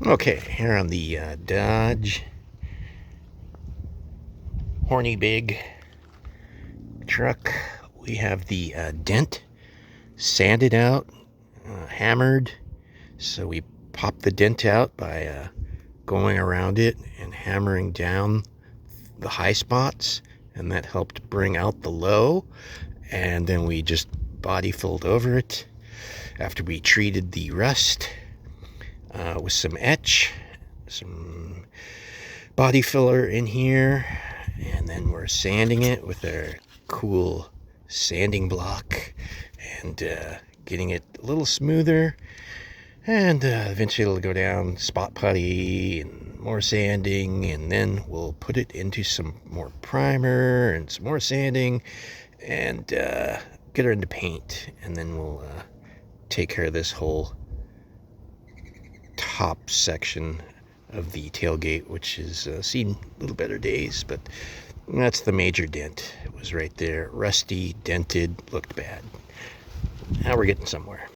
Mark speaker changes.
Speaker 1: Okay, here on the Dodge Horny Big truck, we have the dent sanded out, hammered. So we popped the dent out by going around it and hammering down the high spots, and that helped bring out the low. And then we just body filled over it after we treated the rust with some etch, some body filler in here, and then we're sanding it with our cool sanding block and getting it a little smoother. And eventually it'll go down spot putty and more sanding, and then we'll put it into some more primer and some more sanding and get her into paint, and then we'll take care of this whole top section of the tailgate, which has seen a little better days, but that's the major dent. It was right there, rusty, dented, looked bad. Now we're getting somewhere.